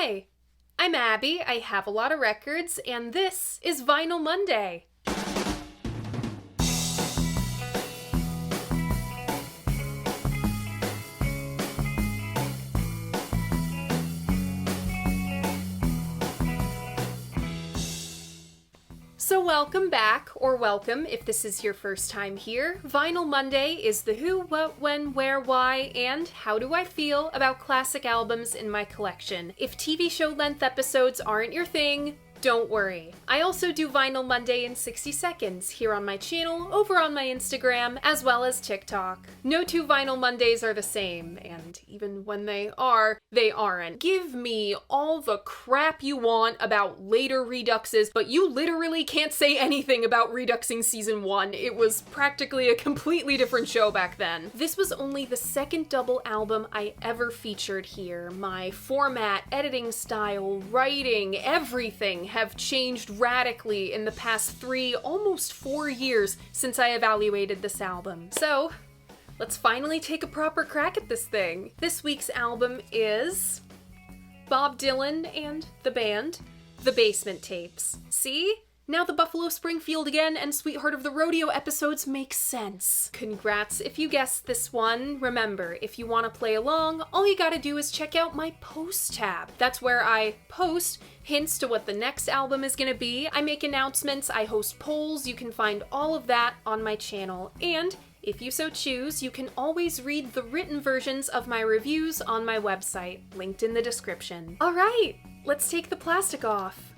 Hi, I'm Abby, I have a lot of records, and this is Vinyl Monday. So welcome back, or welcome if this is your first time here. Vinyl Monday is the who, what, when, where, why, and how do I feel about classic albums in my collection. If TV show length episodes aren't your thing, don't worry. I also do Vinyl Monday in 60 seconds here on my channel, over on my Instagram, as well as TikTok. No two Vinyl Mondays are the same, and even when they are, they aren't. Give me all the crap you want about later Reduxes, but you literally can't say anything about Reduxing Season 1. It was practically a completely different show back then. This was only the second double album I ever featured here. My format, editing style, writing, everything have changed radically in the past 3, almost 4 years since I evaluated this album. So, let's finally take a proper crack at this thing. This week's album is Bob Dylan and the band, The Basement Tapes. See? Now the Buffalo Springfield Again and Sweetheart of the Rodeo episodes make sense. Congrats if you guessed this one. Remember, if you want to play along, all you gotta do is check out my post tab. That's where I post hints to what the next album is gonna be. I make announcements, I host polls, you can find all of that on my channel. And if you so choose, you can always read the written versions of my reviews on my website, linked in the description. Alright, let's take the plastic off.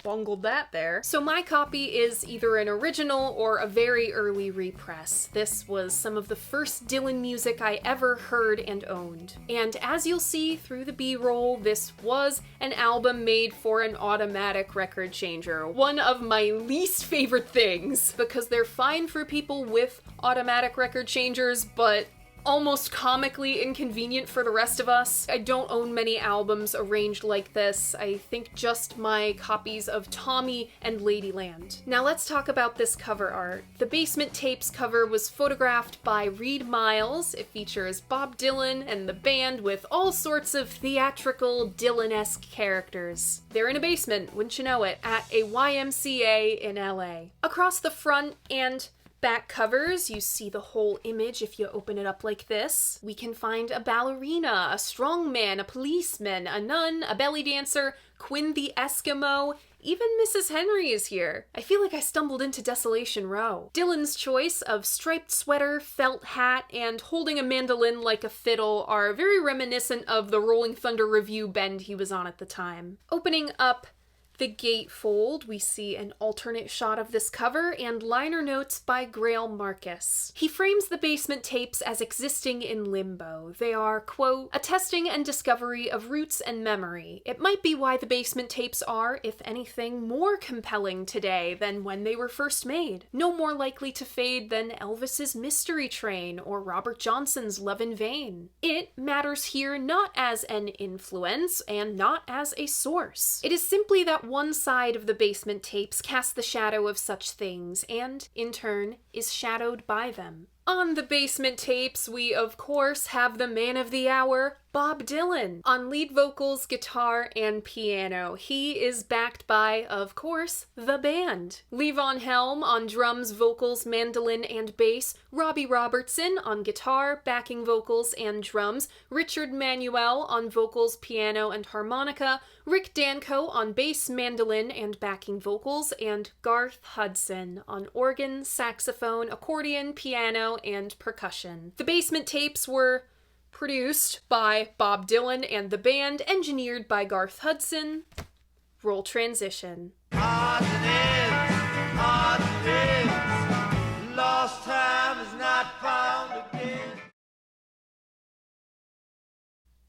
Bungled that there. So my copy is either an original or a very early repress. This was some of the first Dylan music I ever heard and owned. And as you'll see through the B-roll, this was an album made for an automatic record changer. One of my least favorite things, because they're fine for people with automatic record changers, but almost comically inconvenient for the rest of us. I don't own many albums arranged like this. I think just my copies of Tommy and Ladyland. Now let's talk about this cover art. The Basement Tapes cover was photographed by Reed Miles. It features Bob Dylan and the band with all sorts of theatrical Dylan-esque characters. They're in a basement, wouldn't you know it, at a YMCA in LA. Across the front and back covers, you see the whole image if you open it up like this. We can find a ballerina, a strongman, a policeman, a nun, a belly dancer, Quinn the Eskimo, even Mrs. Henry is here. I feel like I stumbled into Desolation Row. Dylan's choice of striped sweater, felt hat, and holding a mandolin like a fiddle are very reminiscent of the Rolling Thunder Revue bend he was on at the time. Opening up the gatefold, we see an alternate shot of this cover and liner notes by Grail Marcus. He frames the Basement Tapes as existing in limbo. They are, quote, a testing and discovery of roots and memory. It might be why the Basement Tapes are, if anything, more compelling today than when they were first made. No more likely to fade than Elvis's Mystery Train or Robert Johnson's Love in Vain. It matters here not as an influence and not as a source. It is simply that one side of the Basement Tapes casts the shadow of such things, and, in turn, is shadowed by them. On the Basement Tapes, we of course have the man of the hour, Bob Dylan, on lead vocals, guitar, and piano. He is backed by, of course, the band. Levon Helm on drums, vocals, mandolin, and bass, Robbie Robertson on guitar, backing vocals, and drums, Richard Manuel on vocals, piano, and harmonica, Rick Danko on bass, mandolin, and backing vocals, and Garth Hudson on organ, saxophone, accordion, piano, and percussion. The Basement Tapes were produced by Bob Dylan and the band, engineered by Garth Hudson. Roll transition. Odds and ends, lost time is not found again.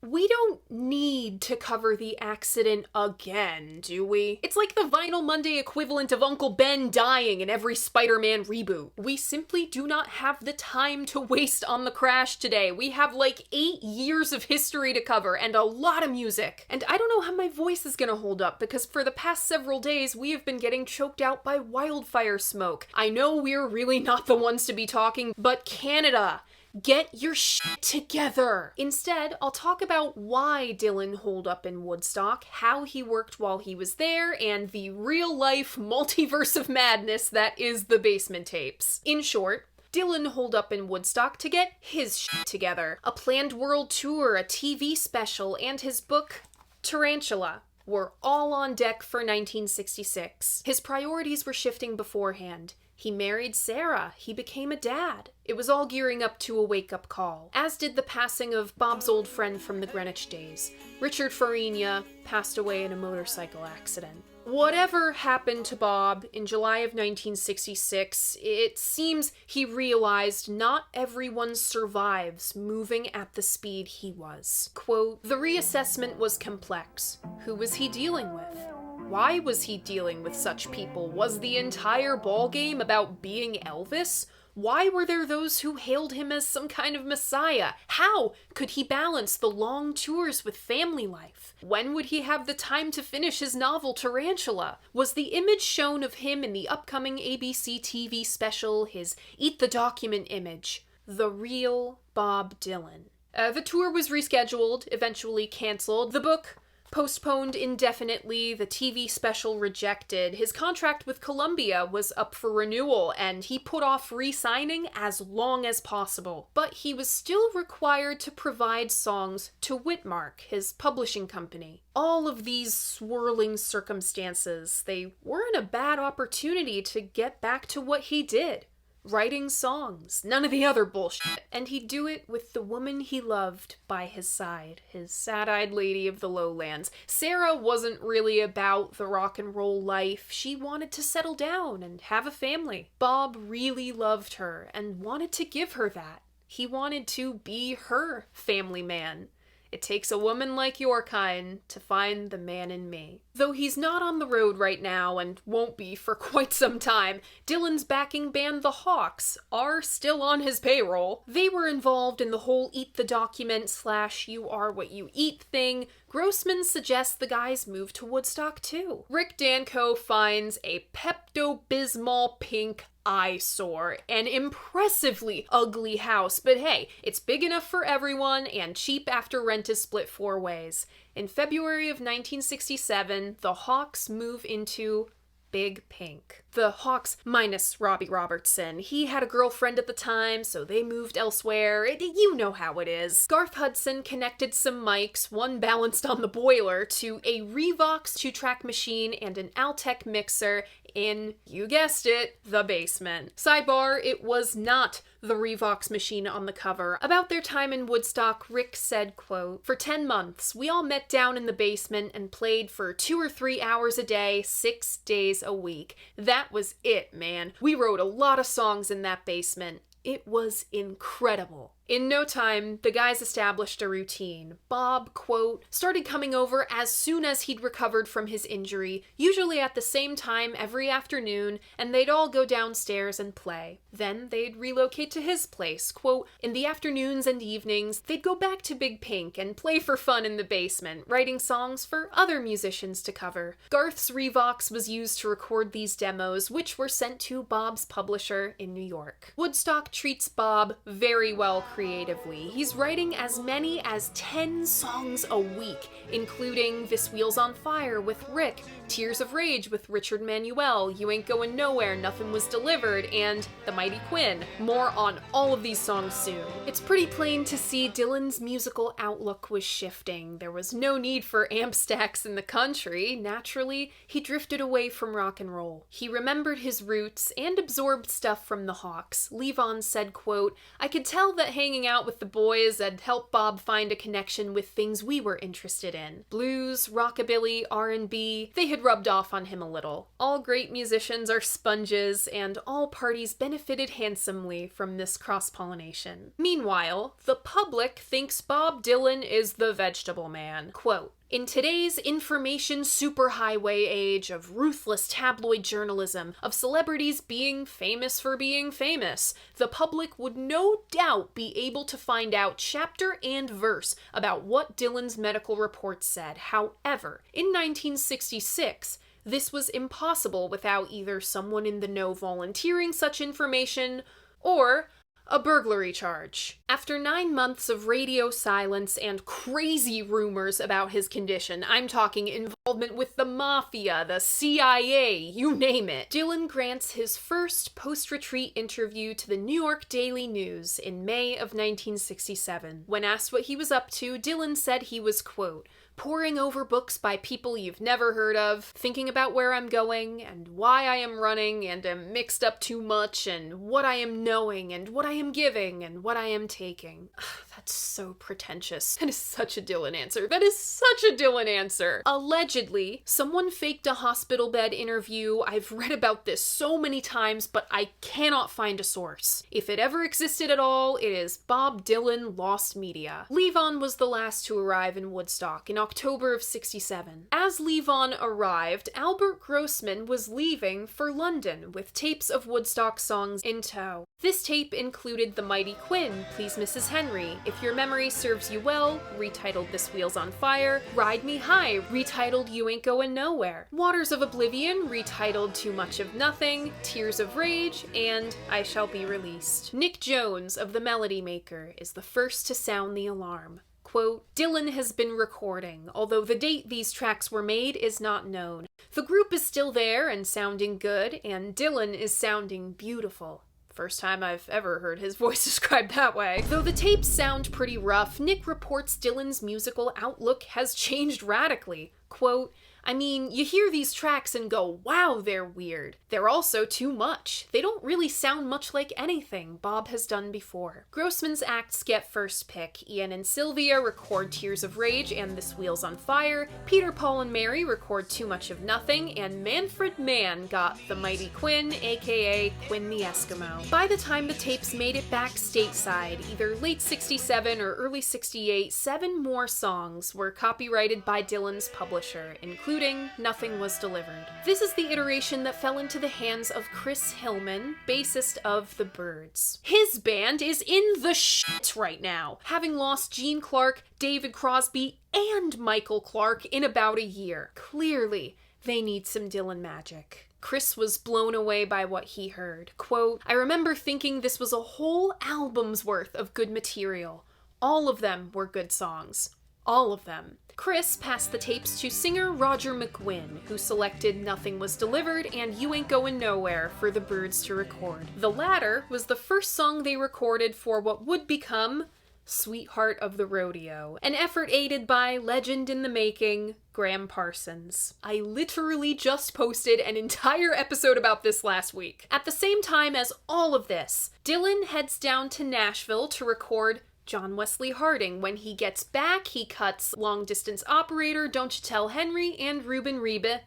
We don't need to cover the accident again, do we? It's like the Vinyl Monday equivalent of Uncle Ben dying in every Spider-Man reboot. We simply do not have the time to waste on the crash today. We have like 8 years of history to cover and a lot of music. And I don't know how my voice is gonna hold up because for the past several days we have been getting choked out by wildfire smoke. I know we're really not the ones to be talking, but Canada. Get your shit together! Instead, I'll talk about why Dylan holed up in Woodstock, how he worked while he was there, and the real-life multiverse of madness that is the Basement Tapes. In short, Dylan holed up in Woodstock to get his shit together. A planned world tour, a TV special, and his book, Tarantula, were all on deck for 1966. His priorities were shifting beforehand. He married Sarah. He became a dad. It was all gearing up to a wake-up call, as did the passing of Bob's old friend from the Greenwich days. Richard Farina passed away in a motorcycle accident. Whatever happened to Bob in July of 1966, it seems he realized not everyone survives moving at the speed he was. Quote, the reassessment was complex. Who was he dealing with? Why was he dealing with such people? Was the entire ballgame about being Elvis? Why were there those who hailed him as some kind of messiah? How could he balance the long tours with family life? When would he have the time to finish his novel Tarantula? Was the image shown of him in the upcoming ABC TV special his Eat the Document image? The real Bob Dylan. The tour was rescheduled, eventually canceled. The book postponed indefinitely, the TV special rejected. His contract with Columbia was up for renewal, and he put off re-signing as long as possible. But he was still required to provide songs to Whitmark, his publishing company. All of these swirling circumstances, they weren't a bad opportunity to get back to what he did. Writing songs, none of the other bullshit. And he'd do it with the woman he loved by his side, his sad-eyed lady of the lowlands. Sarah wasn't really about the rock and roll life. She wanted to settle down and have a family. Bob really loved her and wanted to give her that. He wanted to be her family man. It takes a woman like your kind to find the man in me. Though he's not on the road right now and won't be for quite some time, Dylan's backing band The Hawks are still on his payroll. They were involved in the whole Eat the Document / You Are What You Eat thing. Grossman suggests the guys move to Woodstock too. Rick Danko finds a Pepto-Bismol pink eyesore, an impressively ugly house, but hey, it's big enough for everyone and cheap after rent is split 4 ways. In February of 1967, the Hawks move into Big Pink. The Hawks minus Robbie Robertson. He had a girlfriend at the time, so they moved elsewhere. You know how it is. Garth Hudson connected some mics, one balanced on the boiler, to a Revox 2-track machine and an Altec mixer in, you guessed it, the basement. Sidebar, it was not the Revox machine on the cover. About their time in Woodstock, Rick said, quote, for 10 months, we all met down in the basement and played for 2 or 3 hours a day, 6 days a week. That was it, man. We wrote a lot of songs in that basement. It was incredible. In no time, the guys established a routine. Bob, quote, started coming over as soon as he'd recovered from his injury, usually at the same time every afternoon, and they'd all go downstairs and play. Then they'd relocate to his place. Quote, in the afternoons and evenings, they'd go back to Big Pink and play for fun in the basement, writing songs for other musicians to cover. Garth's Revox was used to record these demos, which were sent to Bob's publisher in New York. Woodstock treats Bob very well creatively. He's writing as many as 10 songs a week, including This Wheel's on Fire with Rick, Tears of Rage with Richard Manuel, You Ain't Going Nowhere, Nothing Was Delivered, and The Mighty Quinn. More on all of these songs soon. It's pretty plain to see Dylan's musical outlook was shifting. There was no need for amp stacks in the country. Naturally, he drifted away from rock and roll. He remembered his roots and absorbed stuff from the Hawks. Levon said, quote, I could tell that hanging out with the boys had helped Bob find a connection with things we were interested in. Blues, rockabilly, R&B, they had rubbed off on him a little. All great musicians are sponges, and all parties benefited handsomely from this cross-pollination. Meanwhile, the public thinks Bob Dylan is the vegetable man. Quote, in today's information superhighway age of ruthless tabloid journalism, of celebrities being famous for being famous, the public would no doubt be able to find out chapter and verse about what Dylan's medical report said. However, in 1966, this was impossible without either someone in the know volunteering such information or a burglary charge. After 9 months of radio silence and crazy rumors about his condition, I'm talking involvement with the mafia, the CIA, you name it, Dylan grants his first post-retreat interview to the New York Daily News in May of 1967. When asked what he was up to, Dylan said he was, quote, poring over books by people you've never heard of, thinking about where I'm going, and why I am running, and am mixed up too much, and what I am knowing, and what I am giving, and what I am taking. That's so pretentious. That is such a Dylan answer. That is such a Dylan answer. Allegedly, someone faked a hospital bed interview. I've read about this so many times, but I cannot find a source. If it ever existed at all, it is Bob Dylan Lost Media. Levon was the last to arrive in Woodstock in October of 67. As Levon arrived, Albert Grossman was leaving for London with tapes of Woodstock songs in tow. This tape included The Mighty Quinn, Please Mrs. Henry, If Your Memory Serves You Well, retitled This Wheel's on Fire, Ride Me High, retitled You Ain't Goin' Nowhere, Waters of Oblivion, retitled Too Much of Nothing, Tears of Rage, and I Shall Be Released. Nick Jones of The Melody Maker is the first to sound the alarm. Quote, Dylan has been recording, although the date these tracks were made is not known. The group is still there and sounding good, and Dylan is sounding beautiful. First time I've ever heard his voice described that way. Though the tapes sound pretty rough, Nick reports Dylan's musical outlook has changed radically. Quote, I mean, you hear these tracks and go, wow, they're weird. They're also too much. They don't really sound much like anything Bob has done before. Grossman's acts get first pick. Ian and Sylvia record Tears of Rage and This Wheel's on Fire. Peter, Paul, and Mary record Too Much of Nothing. And Manfred Mann got The Mighty Quinn, aka Quinn the Eskimo. By the time the tapes made it back stateside, either late 67 or early 68, 7 more songs were copyrighted by Dylan's publisher, including Nothing Was Delivered. This is the iteration that fell into the hands of Chris Hillman, bassist of The Byrds. His band is in the shit right now, having lost Gene Clark, David Crosby, and Michael Clark in about a year. Clearly, they need some Dylan magic. Chris was blown away by what he heard. Quote, I remember thinking this was a whole album's worth of good material. All of them were good songs. All of them. Chris passed the tapes to singer Roger McGuinn, who selected Nothing Was Delivered and You Ain't Goin' Nowhere for the Byrds to record. The latter was the first song they recorded for what would become Sweetheart of the Rodeo, an effort aided by legend in the making, Graham Parsons. I literally just posted an entire episode about this last week. At the same time as all of this, Dylan heads down to Nashville to record John Wesley Harding. When he gets back, he cuts Long Distance Operator, Don't You Tell Henry, and Reuben Rebus.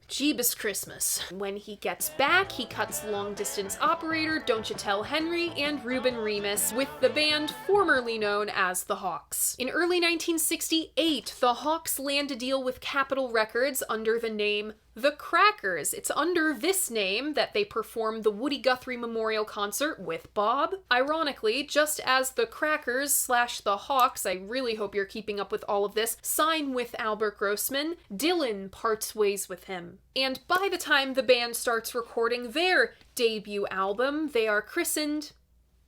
Jeebus Christmas. When he gets back, he cuts Long Distance Operator, Don't You Tell Henry, and Reuben Remus with the band formerly known as the Hawks. In early 1968, the Hawks land a deal with Capitol Records under the name The Crackers. It's under this name that they perform the Woody Guthrie Memorial Concert with Bob. Ironically, just as the Crackers / the Hawks, I really hope you're keeping up with all of this, sign with Albert Grossman, Dylan parts ways with him. And by the time the band starts recording their debut album, they are christened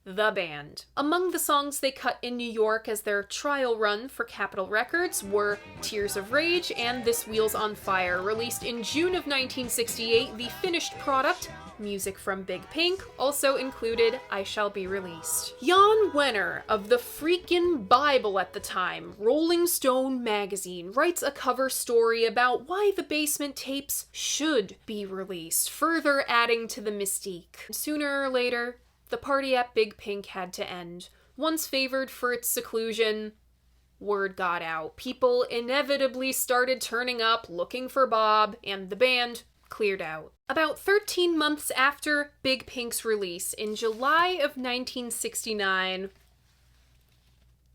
The Band. Among the songs they cut in New York as their trial run for Capitol Records were Tears of Rage and This Wheel's on Fire. Released in June of 1968, the finished product, music from Big Pink, also included I Shall Be Released. Jan Wenner of the freaking Bible at the time, Rolling Stone magazine, writes a cover story about why the Basement tapes should be released, further adding to the mystique. Sooner or later, the party at Big Pink had to end. Once favored for its seclusion, word got out. People inevitably started turning up looking for Bob, and the band cleared out. About 13 months after Big Pink's release, in July of 1969,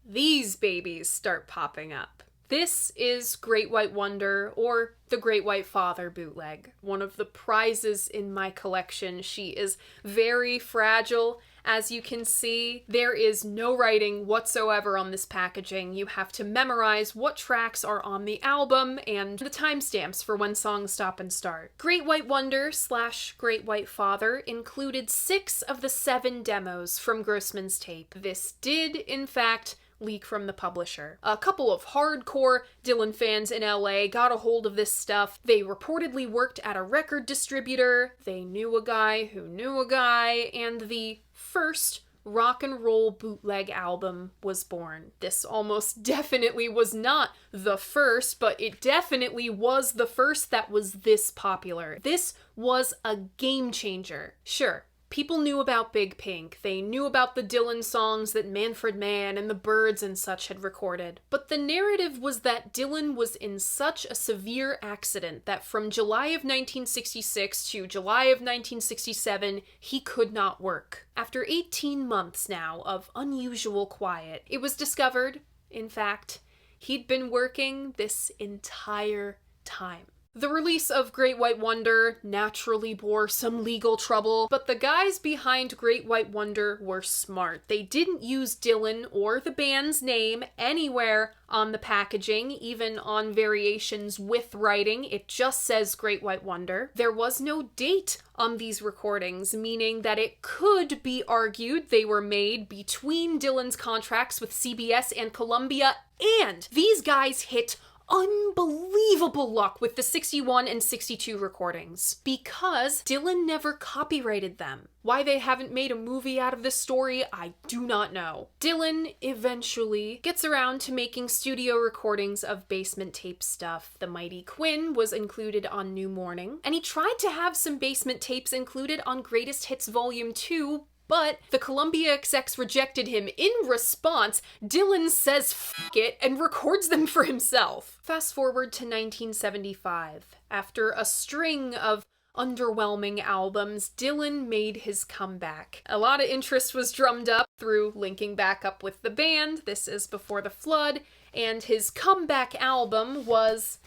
these babies start popping up. This is Great White Wonder, or the Great White Father bootleg, one of the prizes in my collection. She is very fragile, As you can see, there is no writing whatsoever on this packaging. You have to memorize what tracks are on the album and the timestamps for when songs stop and start. Great White Wonder / Great White Father included 6 of the 7 demos from Grossman's tape. This did, in fact, leak from the publisher. A couple of hardcore Dylan fans in LA got a hold of this stuff. They reportedly worked at a record distributor, they knew a guy who knew a guy, and the first rock and roll bootleg album was born. This almost definitely was not the first, but it definitely was the first that was this popular. This was a game changer. Sure, people knew about Big Pink, they knew about the Dylan songs that Manfred Mann and the Byrds and such had recorded, but the narrative was that Dylan was in such a severe accident that from July of 1966 to July of 1967, he could not work. After 18 months now of unusual quiet, it was discovered, in fact, he'd been working this entire time. The release of Great White Wonder naturally bore some legal trouble, but the guys behind Great White Wonder were smart. They didn't use Dylan or the band's name anywhere on the packaging, even on variations with writing. It just says Great White Wonder. There was no date on these recordings, meaning that it could be argued they were made between Dylan's contracts with CBS and Columbia, and these guys hit unbelievable luck with the 61 and 62 recordings, because Dylan never copyrighted them. Why they haven't made a movie out of this story, I do not know. Dylan eventually gets around to making studio recordings of basement tape stuff. The Mighty Quinn was included on New Morning, and he tried to have some basement tapes included on Greatest Hits Volume 2, but the Columbia execs rejected him. In response, Dylan says "F it" and records them for himself. Fast forward to 1975. After a string of underwhelming albums, Dylan made his comeback. A lot of interest was drummed up through linking back up with the band. This is before the flood, and his comeback album was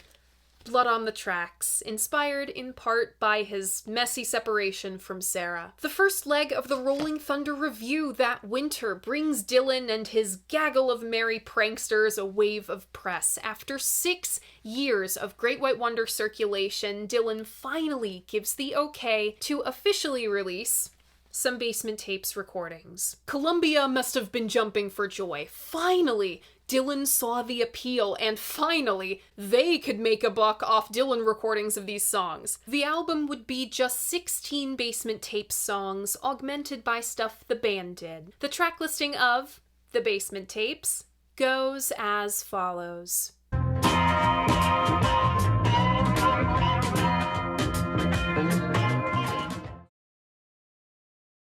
Blood on the Tracks, inspired in part by his messy separation from Sarah. The first leg of the Rolling Thunder Review that winter brings Dylan and his gaggle of merry pranksters a wave of press. After 6 years of Great White Wonder circulation, Dylan finally gives the okay to officially release some basement tapes recordings. Columbia must have been jumping for joy. Finally, Dylan saw the appeal, and finally, they could make a buck off Dylan recordings of these songs. The album would be just 16 basement tape songs, augmented by stuff the band did. The track listing of the basement tapes goes as follows.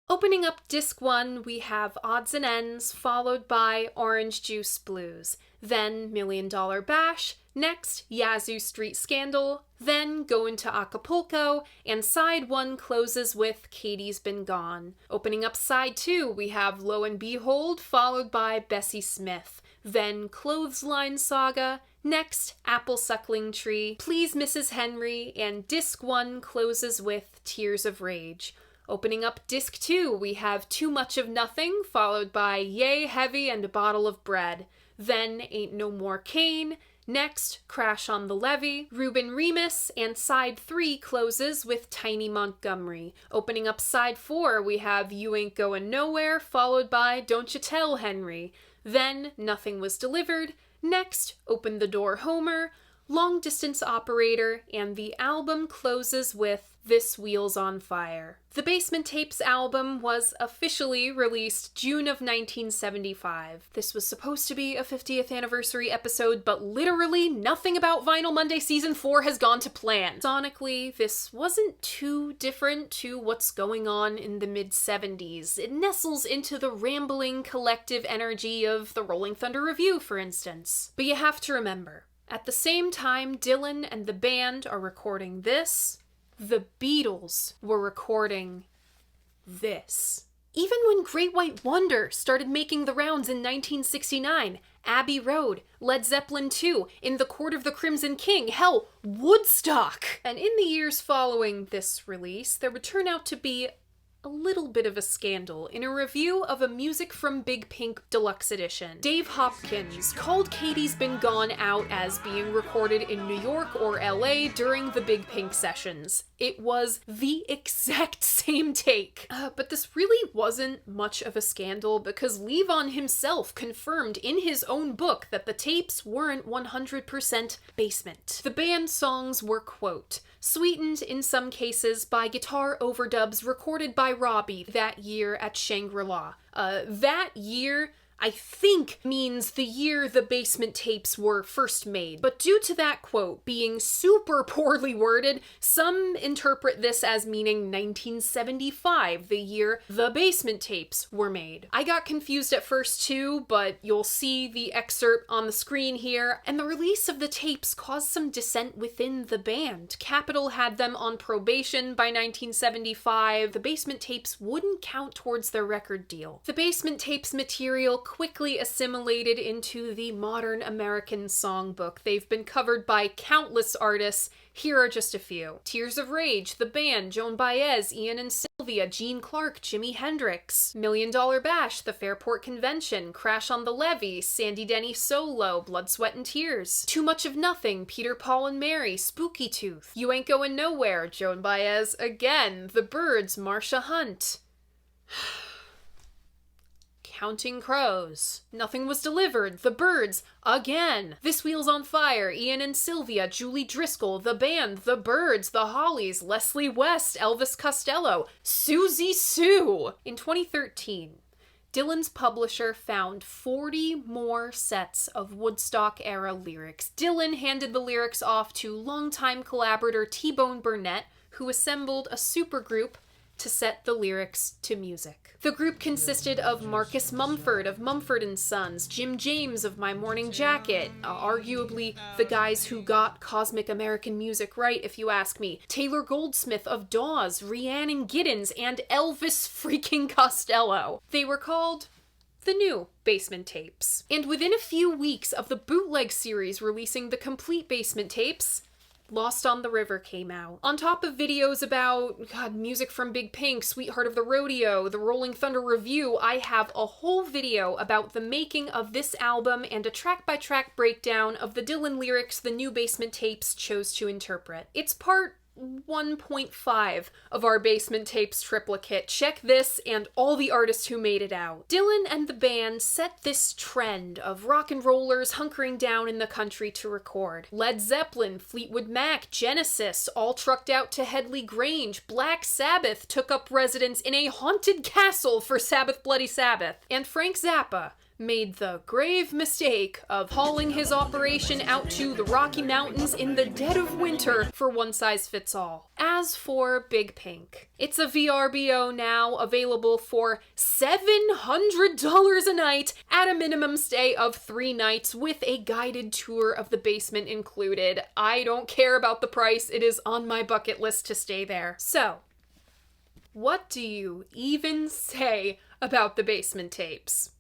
Opening up disc 1, we have Odds and Ends, followed by Orange Juice Blues, then $1 Million Bash, next Yazoo Street Scandal, then Goin' to Acapulco, and side 1 closes with Katie's Been Gone. Opening up side 2, we have Lo and Behold, followed by Bessie Smith, then Clothesline Saga, next Apple Suckling Tree, Please Mrs. Henry, and disc 1 closes with Tears of Rage. Opening up disc 2, we have Too Much of Nothing, followed by Yay Heavy and a Bottle of Bread. Then Ain't No More Cain, next Crash on the Levee, Ruben Remus, and side 3 closes with Tiny Montgomery. Opening up side 4, we have You Ain't Goin' Nowhere, followed by Don't You Tell Henry. Then Nothing Was Delivered, next Open the Door Homer, Long Distance Operator, and the album closes with This Wheel's on Fire. The Basement Tapes album was officially released June of 1975. This was supposed to be a 50th anniversary episode, but literally nothing about Vinyl Monday Season 4 has gone to plan. Sonically, this wasn't too different to what's going on in the mid-70s. It nestles into the rambling collective energy of the Rolling Thunder Review, for instance. But you have to remember, at the same time Dylan and the band are recording this, the Beatles were recording this. Even when Great White Wonder started making the rounds in 1969, Abbey Road, Led Zeppelin II, In the Court of the Crimson King, hell, Woodstock! And in the years following this release, there would turn out to be a little bit of a scandal in a review of a Music from Big Pink deluxe edition. Dave Hopkins called Katie's Been Gone out as being recorded in New York or LA during the Big Pink sessions. It was the exact same take. But this really wasn't much of a scandal because Levon himself confirmed in his own book that the tapes weren't 100% basement. The band's songs were, quote, sweetened in some cases by guitar overdubs recorded by Robbie that year at Shangri-La. That year, I think, means the year the basement tapes were first made. But due to that quote being super poorly worded, some interpret this as meaning 1975, the year the basement tapes were made. I got confused at first too, but you'll see the excerpt on the screen here, and the release of the tapes caused some dissent within the band. Capitol had them on probation by 1975. The basement tapes wouldn't count towards their record deal. The basement tapes material quickly assimilated into the modern American songbook. They've been covered by countless artists. Here are just a few. Tears of Rage, The Band, Joan Baez, Ian and Sylvia, Gene Clark, Jimi Hendrix, $1 Million Bash, The Fairport Convention, Crash on the Levee, Sandy Denny Solo, Blood, Sweat and Tears, Too Much of Nothing, Peter, Paul and Mary, Spooky Tooth, You Ain't Going Nowhere, Joan Baez again, The Byrds, Marsha Hunt. Counting Crows, Nothing Was Delivered, The Byrds, again, This Wheel's on Fire, Ian and Sylvia, Julie Driscoll, The Band, The Byrds, The Hollies, Leslie West, Elvis Costello, Susie Sue. In 2013, Dylan's publisher found 40 more sets of Woodstock-era lyrics. Dylan handed the lyrics off to longtime collaborator T-Bone Burnett, who assembled a supergroup to set the lyrics to music. The group consisted of Marcus Mumford of Mumford & Sons, Jim James of My Morning Jacket, arguably the guys who got cosmic American music right if you ask me, Taylor Goldsmith of Dawes, Rhiannon Giddens, and Elvis freaking Costello. They were called the New Basement Tapes. And within a few weeks of the bootleg series releasing the complete Basement Tapes, Lost on the River came out. On top of videos about, Music from Big Pink, Sweetheart of the Rodeo, the Rolling Thunder Review, I have a whole video about the making of this album and a track-by-track breakdown of the Dylan lyrics the New Basement Tapes chose to interpret. It's part 1.5 of our Basement Tapes triplicate. Check this and all the artists who made it out. Dylan and the band set this trend of rock and rollers hunkering down in the country to record. Led Zeppelin, Fleetwood Mac, Genesis, all trucked out to Headley Grange. Black Sabbath took up residence in a haunted castle for Sabbath Bloody Sabbath. And Frank Zappa made the grave mistake of hauling his operation out to the Rocky Mountains in the dead of winter for one size fits all. As for Big Pink, it's a VRBO now, available for $700 a night at a minimum stay of 3 nights with a guided tour of the basement included. I don't care about the price, it is on my bucket list to stay there. So, what do you even say about the Basement Tapes?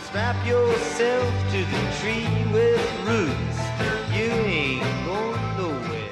Strap yourself to the tree with roots. You ain't going nowhere.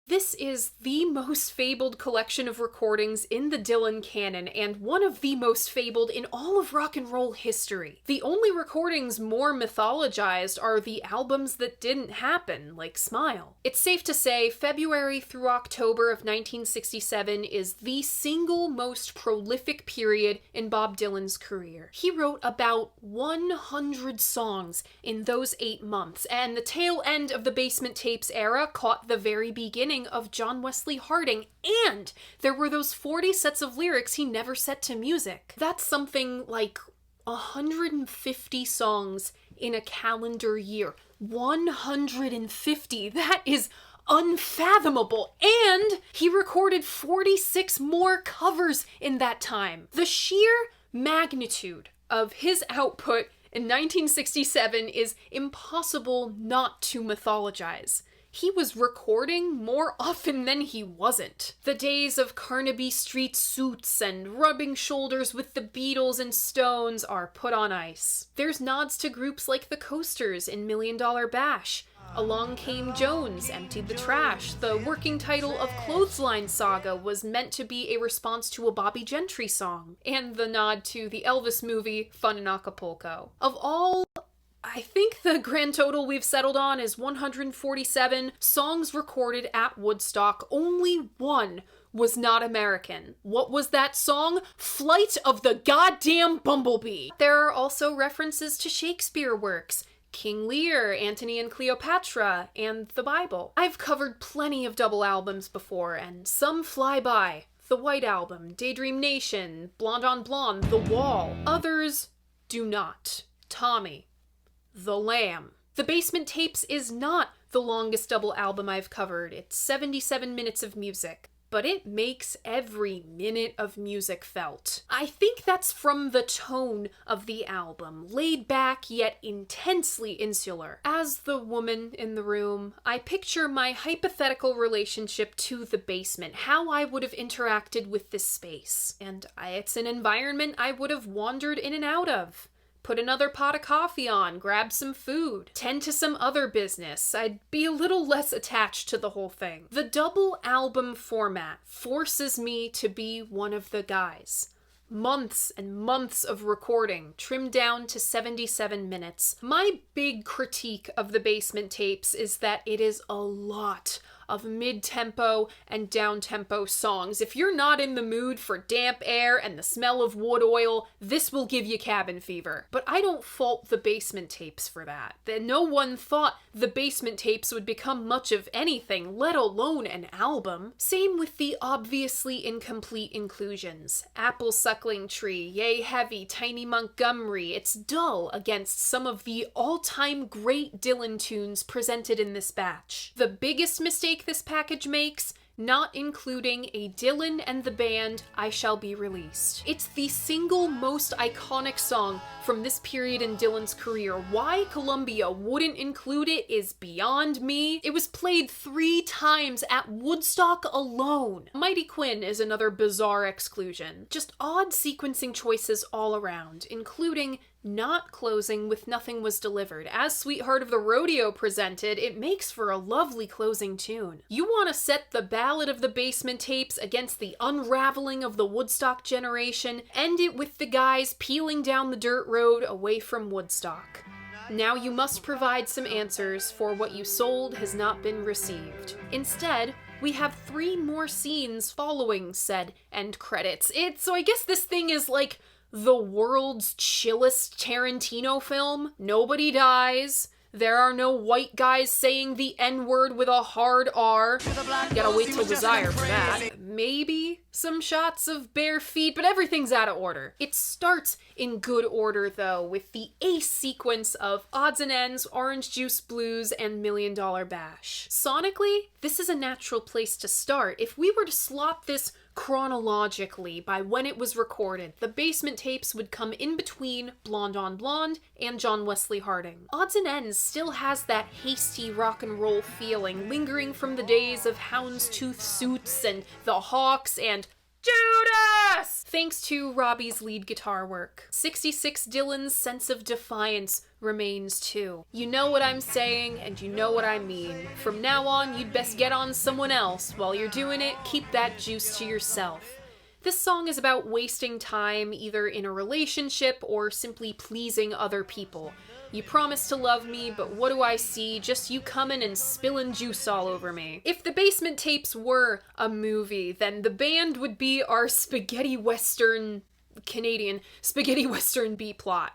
This is the most fabled collection of recordings in the Dylan canon, and one of the most fabled in all of rock and roll history. The only recordings more mythologized are the albums that didn't happen, like Smile. It's safe to say February through October of 1967 is the single most prolific period in Bob Dylan's career. He wrote about 100 songs in those 8 months, and the tail end of the Basement Tapes era caught the very beginning of John Wesley Harding, and there were those 40 sets of lyrics he never set to music. That's something like 150 songs in a calendar year. 150! That is unfathomable! And he recorded 46 more covers in that time. The sheer magnitude of his output in 1967 is impossible not to mythologize. He was recording more often than he wasn't. The days of Carnaby Street suits and rubbing shoulders with the Beatles and Stones are put on ice. There's nods to groups like the Coasters in $1 Million Bash, Along Came Jones emptied the trash. The working title of Clothesline Saga was meant to be a response to a Bobby Gentry song, and the nod to the Elvis movie Fun in Acapulco. Of all, I think the grand total we've settled on is 147 songs recorded at Woodstock. Only one was not American. What was that song? Flight of the Goddamn Bumblebee. There are also references to Shakespeare works, King Lear, Antony and Cleopatra, and the Bible. I've covered plenty of double albums before, and some fly by. The White Album, Daydream Nation, Blonde on Blonde, The Wall. Others do not. Tommy. The Lamb. The Basement Tapes is not the longest double album I've covered. It's 77 minutes of music. But it makes every minute of music felt. I think that's from the tone of the album, laid back yet intensely insular. As the woman in the room, I picture my hypothetical relationship to the basement, how I would have interacted with this space. And it's an environment I would have wandered in and out of. Put another pot of coffee on, grab some food, tend to some other business. I'd be a little less attached to the whole thing. The double album format forces me to be one of the guys. Months and months of recording, trimmed down to 77 minutes. My big critique of the Basement Tapes is that it is a lot of mid-tempo and down-tempo songs. If you're not in the mood for damp air and the smell of wood oil, this will give you cabin fever. But I don't fault the Basement Tapes for that. No one thought the Basement Tapes would become much of anything, let alone an album. Same with the obviously incomplete inclusions. Apple Suckling Tree, Yay Heavy, Tiny Montgomery. It's dull against some of the all-time great Dylan tunes presented in this batch. The biggest mistake this package makes, not including a Dylan and the Band I Shall Be Released. It's the single most iconic song from this period in Dylan's career. Why Columbia wouldn't include it is beyond me. It was played 3 times at Woodstock alone. Mighty Quinn is another bizarre exclusion. Just odd sequencing choices all around, including not closing with Nothing Was Delivered. As Sweetheart of the Rodeo presented, it makes for a lovely closing tune. You want to set the Ballad of the Basement Tapes against the unraveling of the Woodstock generation, end it with the guys peeling down the dirt road away from Woodstock. Now you must provide some answers for what you sold has not been received. Instead, we have 3 more scenes following said end credits. So I guess this thing is like the world's chillest Tarantino film. Nobody dies. There are no white guys saying the N-word with a hard R. You gotta wait till Desire for that. Maybe some shots of bare feet, but everything's out of order. It starts in good order, though, with the ace sequence of Odds and Ends, Orange Juice Blues, and $1 Million Bash. Sonically, this is a natural place to start. If we were to slot this chronologically by when it was recorded, the Basement Tapes would come in between Blonde on Blonde and John Wesley Harding. Odds and Ends still has that hasty rock and roll feeling, lingering from the days of Houndstooth Suits and The Hawks and Judas! Thanks to Robbie's lead guitar work. 66 Dylan's sense of defiance remains too. You know what I'm saying, and you know what I mean. From now on, you'd best get on someone else. While you're doing it, keep that juice to yourself. This song is about wasting time either in a relationship or simply pleasing other people. You promise to love me, but what do I see? Just you coming and spilling juice all over me. If the Basement Tapes were a movie, then the band would be our spaghetti western, Canadian spaghetti western B-plot.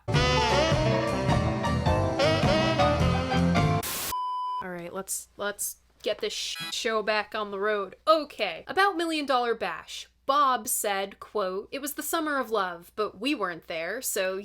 Alright, let's get this show back on the road. Okay, about $1 Million Bash. Bob said, quote, "It was the summer of love, but we weren't there, so,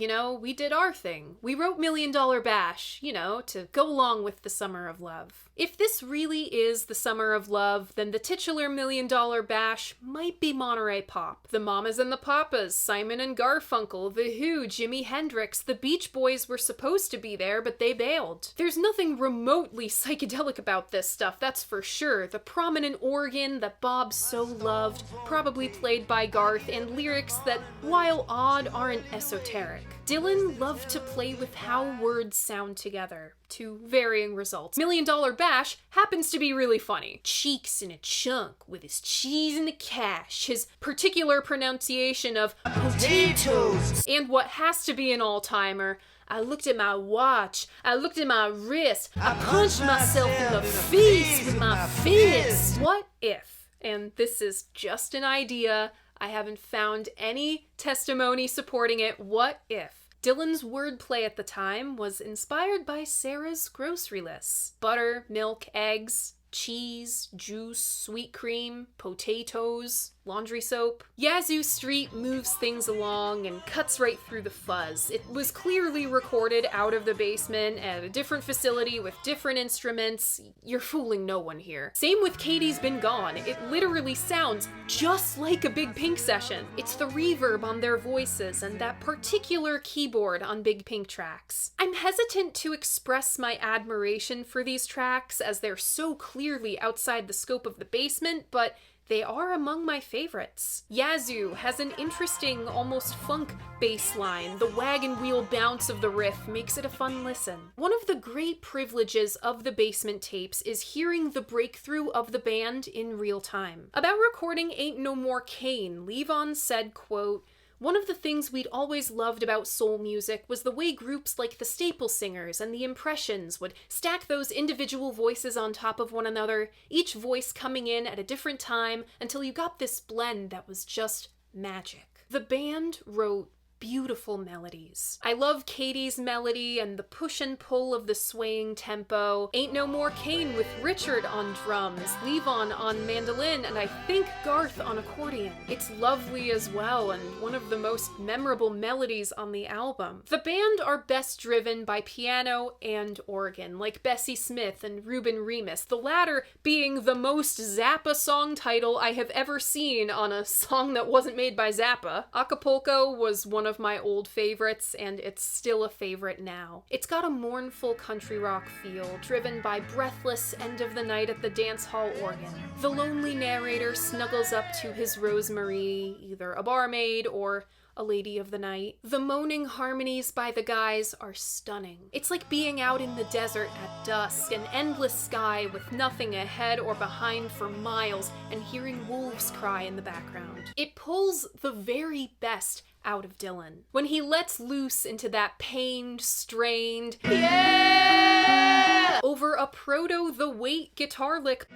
we did our thing. We wrote $1 Million Bash, to go along with the summer of love." If this really is the summer of love, then the titular $1 Million Bash might be Monterey Pop. The Mamas and the Papas, Simon and Garfunkel, The Who, Jimi Hendrix, the Beach Boys were supposed to be there, but they bailed. There's nothing remotely psychedelic about this stuff, that's for sure. The prominent organ that Bob so loved probably beautifully played by Garth, and lyrics that, while odd, aren't esoteric. Dylan loved to play with how words sound together, to varying results. $1 Million Bash happens to be really funny. Cheeks in a chunk with his cheese in the cash, his particular pronunciation of potatoes, and what has to be an all-timer, I looked at my watch, I looked at my wrist, I punched myself in the face with my fist. What if, and this is just an idea, I haven't found any testimony supporting it, what if Dylan's wordplay at the time was inspired by Sarah's grocery lists? Butter, milk, eggs, cheese, juice, sweet cream, potatoes, laundry soap. Yazoo Street moves things along and cuts right through the fuzz. It was clearly recorded out of the basement at a different facility with different instruments. You're fooling no one here. Same with Katie's Been Gone. It literally sounds just like a Big Pink session. It's the reverb on their voices and that particular keyboard on Big Pink tracks. I'm hesitant to express my admiration for these tracks as they're so clearly outside the scope of the basement, but they are among my favorites. Yazoo has an interesting, almost funk bass line. The wagon wheel bounce of the riff makes it a fun listen. One of the great privileges of the basement tapes is hearing the breakthrough of the band in real time. About recording Ain't No More Cain, Levon said, quote, "One of the things we'd always loved about soul music was the way groups like the Staple Singers and the Impressions would stack those individual voices on top of one another, each voice coming in at a different time until you got this blend that was just magic." The band wrote beautiful melodies. I love Katie's melody and the push and pull of the swaying tempo. Ain't No More Cain with Richard on drums, Levon on mandolin, and I think Garth on accordion. It's lovely as well, and one of the most memorable melodies on the album. The band are best driven by piano and organ, like Bessie Smith and Ruben Remus, the latter being the most Zappa song title I have ever seen on a song that wasn't made by Zappa. Acapulco was one of my old favorites, and it's still a favorite now. It's got a mournful country rock feel, driven by breathless End of the Night at the Dance Hall organ. The lonely narrator snuggles up to his Rosemary, either a barmaid or a lady of the night. The moaning harmonies by the guys are stunning. It's like being out in the desert at dusk, an endless sky with nothing ahead or behind for miles, and hearing wolves cry in the background. It pulls the very best out of Dylan. When he lets loose into that pained, strained, yeah! Over a proto The Wait guitar lick.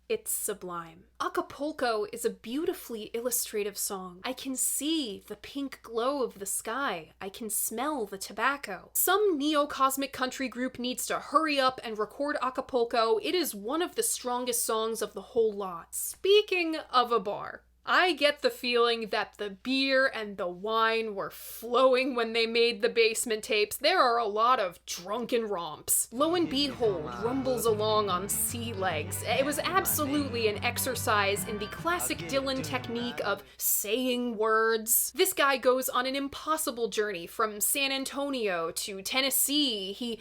It's sublime. Acapulco is a beautifully illustrative song. I can see the pink glow of the sky. I can smell the tobacco. Some neo-cosmic country group needs to hurry up and record Acapulco. It is one of the strongest songs of the whole lot. Speaking of a bar, I get the feeling that the beer and the wine were flowing when they made the basement tapes. There are a lot of drunken romps. Lo and Behold rumbles along on sea legs. It was absolutely an exercise in the classic Dylan technique of saying words. This guy goes on an impossible journey from San Antonio to Tennessee. He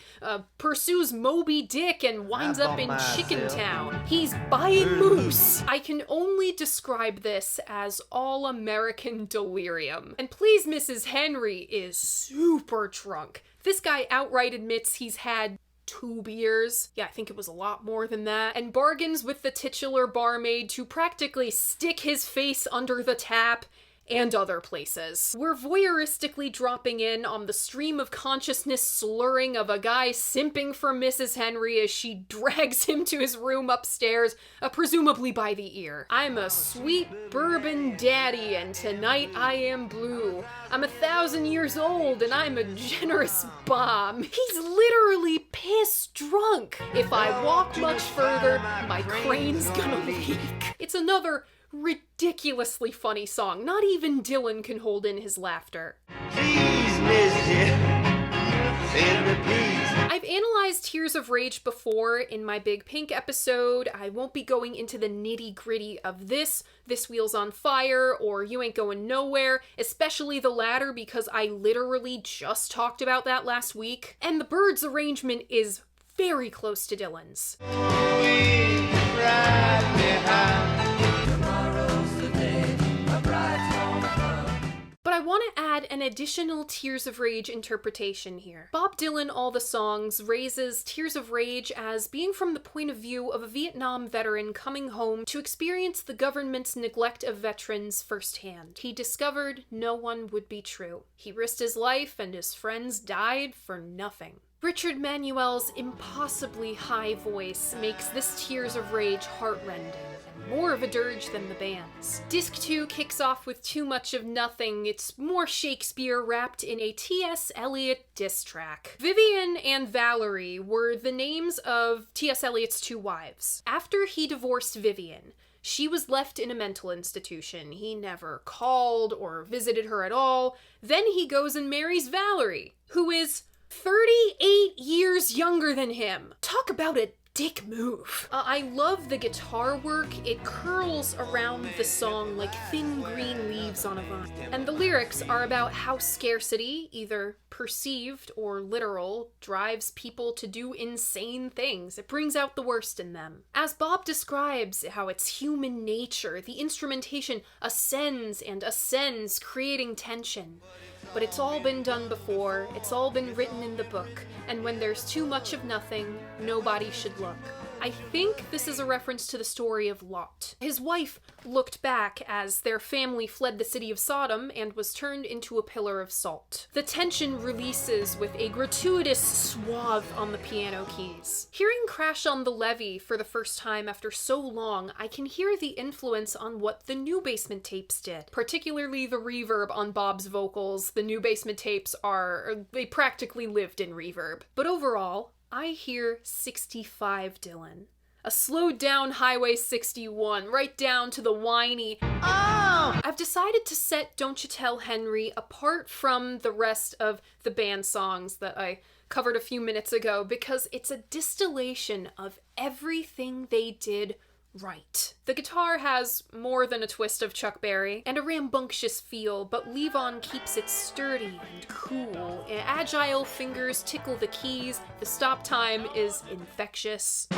pursues Moby Dick and winds up in Chickentown. He's buying moose. I can only describe this as all-American delirium. And please, Mrs. Henry is super drunk. This guy outright admits he's had 2 beers. Yeah, I think it was a lot more than that. And bargains with the titular barmaid to practically stick his face under the tap and other places. We're voyeuristically dropping in on the stream of consciousness slurring of a guy simping for Mrs. Henry as she drags him to his room upstairs, presumably by the ear. I'm a sweet bourbon daddy and tonight I am blue. I'm 1,000 years old and I'm a generous bomb. He's literally piss drunk. If I walk much further, my crane's gonna leak. It's another ridiculously funny song. Not even Dylan can hold in his laughter. Please, mister, say me please. I've analyzed Tears of Rage before in my Big Pink episode. I won't be going into the nitty-gritty of This Wheel's on Fire, or You Ain't Going Nowhere, especially the latter because I literally just talked about that last week. And the Byrds arrangement is very close to Dylan's. But I want to add an additional Tears of Rage interpretation here. Bob Dylan, All the Songs, raises Tears of Rage as being from the point of view of a Vietnam veteran coming home to experience the government's neglect of veterans firsthand. He discovered no one would be true. He risked his life and his friends died for nothing. Richard Manuel's impossibly high voice makes this Tears of Rage heartrending, and more of a dirge than the band's. Disc 2 kicks off with Too Much of Nothing. It's more Shakespeare wrapped in a T.S. Eliot diss track. Vivian and Valerie were the names of T.S. Eliot's two wives. After he divorced Vivian, she was left in a mental institution. He never called or visited her at all. Then he goes and marries Valerie, who is 38 years younger than him. Talk about a dick move. I love the guitar work. It curls around the song like thin green leaves on a vine. And the lyrics are about how scarcity, either perceived or literal, drives people to do insane things. It brings out the worst in them. As Bob describes how it's human nature, the instrumentation ascends and ascends, creating tension. But it's all been done before, it's all been written in the book, and when there's too much of nothing, nobody should look. I think this is a reference to the story of Lot. His wife looked back as their family fled the city of Sodom and was turned into a pillar of salt. The tension releases with a gratuitous suave on the piano keys. Hearing Crash on the Levee for the first time after so long, I can hear the influence on what the New Basement tapes did, particularly the reverb on Bob's vocals. The New Basement tapes they practically lived in reverb. But overall, I hear 65 Dylan. A slowed down Highway 61, right down to the whiny, oh! I've decided to set Don't You Tell Henry apart from the rest of the band songs that I covered a few minutes ago because it's a distillation of everything they did right. The guitar has more than a twist of Chuck Berry and a rambunctious feel, but Levon keeps it sturdy and cool. Agile fingers tickle the keys. The stop time is infectious.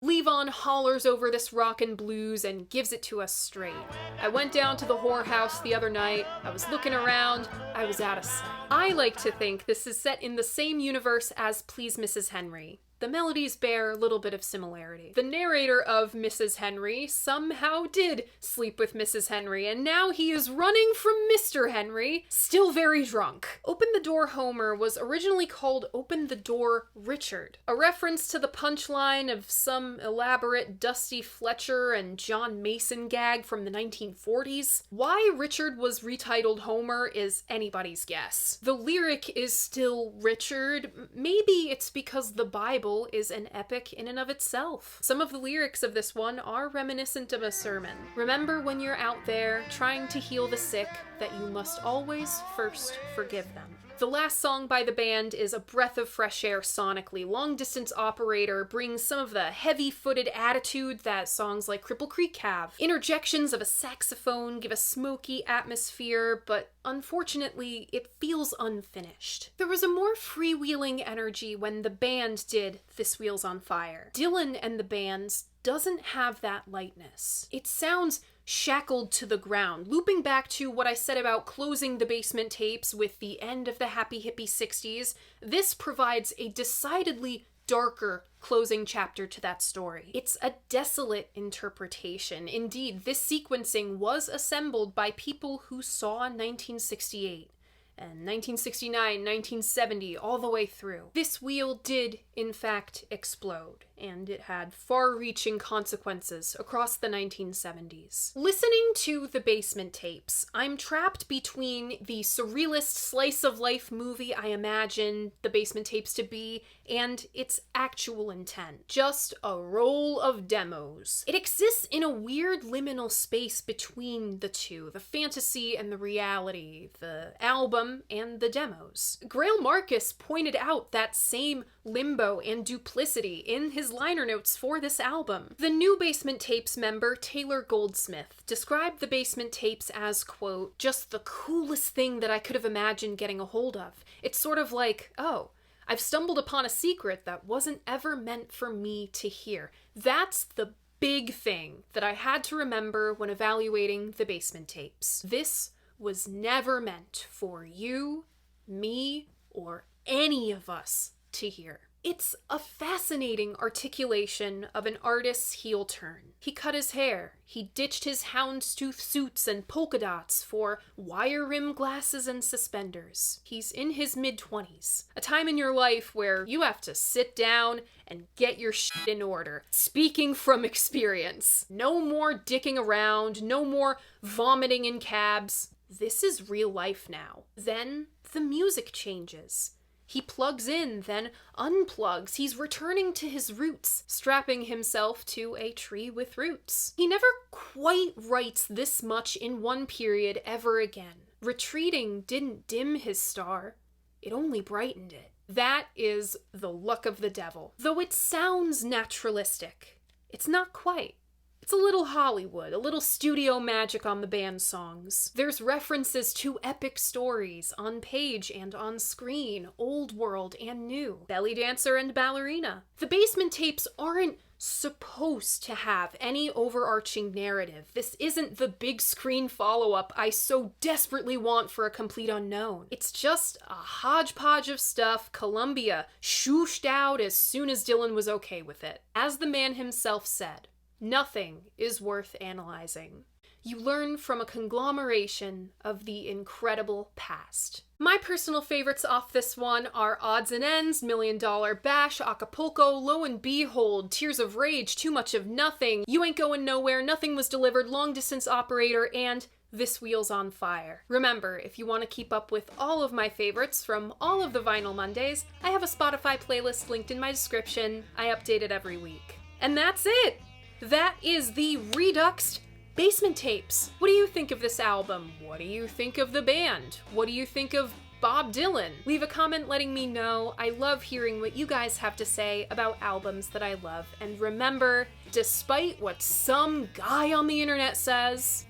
Levon hollers over this rock and blues and gives it to us straight. I went down to the whorehouse the other night. I was looking around. I was out of sight. I like to think this is set in the same universe as Please Mrs. Henry. The melodies bear a little bit of similarity. The narrator of Mrs. Henry somehow did sleep with Mrs. Henry, and now he is running from Mr. Henry, still very drunk. Open the Door Homer was originally called Open the Door Richard, a reference to the punchline of some elaborate Dusty Fletcher and John Mason gag from the 1940s. Why Richard was retitled Homer is anybody's guess. The lyric is still Richard. Maybe it's because the Bible is an epic in and of itself. Some of the lyrics of this one are reminiscent of a sermon. Remember when you're out there trying to heal the sick that you must always first forgive them. The last song by the band is a breath of fresh air sonically. Long Distance Operator brings some of the heavy-footed attitude that songs like Cripple Creek have. Interjections of a saxophone give a smoky atmosphere, but unfortunately, it feels unfinished. There was a more freewheeling energy when the band did This Wheel's on Fire. Dylan and the band's doesn't have that lightness. It sounds shackled to the ground. Looping back to what I said about closing the Basement tapes with the end of the happy hippie 60s, this provides a decidedly darker closing chapter to that story. It's a desolate interpretation. Indeed, this sequencing was assembled by people who saw 1968. And 1969, 1970, all the way through. This wheel did, in fact, explode. and it had far-reaching consequences across the 1970s. Listening to the Basement Tapes, I'm trapped between the surrealist slice-of-life movie I imagined the Basement Tapes to be and its actual intent. Just a roll of demos. It exists in a weird liminal space between the two, the fantasy and the reality, the album and the demos. Grail Marcus pointed out that same limbo and duplicity in his liner notes for this album. The new Basement Tapes member, Taylor Goldsmith, described the Basement Tapes as, quote, just the coolest thing that I could have imagined getting a hold of. It's sort of like, oh, I've stumbled upon a secret that wasn't ever meant for me to hear. That's the big thing that I had to remember when evaluating the Basement Tapes. This was never meant for you, me, or any of us to hear. It's a fascinating articulation of an artist's heel turn. He cut his hair, he ditched his houndstooth suits and polka dots for wire-rim glasses and suspenders. He's in his mid-20s, a time in your life where you have to sit down and get your shit in order. Speaking from experience. No more dicking around, no more vomiting in cabs. This is real life now. Then the music changes. He plugs in, then unplugs. He's returning to his roots, strapping himself to a tree with roots. He never quite writes this much in one period ever again. Retreating didn't dim his star, it only brightened it. That is the luck of the devil. Though it sounds naturalistic, it's not quite. It's a little Hollywood, a little studio magic on the band songs. There's references to epic stories on page and on screen, old world and new, belly dancer and ballerina. The Basement Tapes aren't supposed to have any overarching narrative. This isn't the big screen follow-up I so desperately want for a complete unknown. It's just a hodgepodge of stuff Columbia shooshed out as soon as Dylan was okay with it. As the man himself said, nothing is worth analyzing. You learn from a conglomeration of the incredible past. My personal favorites off this one are Odds and Ends, $1 Million Bash, Acapulco, Lo and Behold, Tears of Rage, Too Much of Nothing, You Ain't Going Nowhere, Nothing Was Delivered, Long Distance Operator, and This Wheel's on Fire. Remember, if you want to keep up with all of my favorites from all of the Vinyl Mondays, I have a Spotify playlist linked in my description. I update it every week. And that's it! That is the Reduxed Basement Tapes. What do you think of this album? What do you think of the band? What do you think of Bob Dylan? Leave a comment letting me know. I love hearing what you guys have to say about albums that I love. And remember, despite what some guy on the internet says,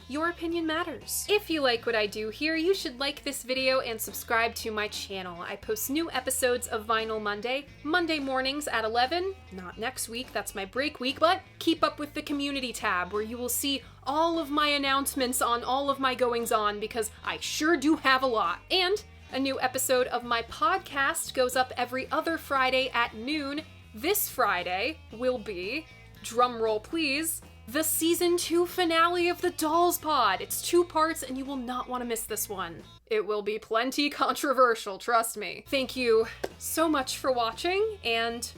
your opinion matters. If you like what I do here, you should like this video and subscribe to my channel. I post new episodes of Vinyl Monday mornings at 11. Not next week, that's my break week, but keep up with the community tab where you will see all of my announcements on all of my goings-on because I sure do have a lot. And a new episode of my podcast goes up every other Friday at noon. This Friday will be, drumroll please, the Season 2 finale of the Dolls Pod. It's 2 parts and you will not want to miss this one. It will be plenty controversial, trust me. Thank you so much for watching, and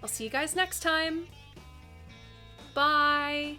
I'll see you guys next time. Bye!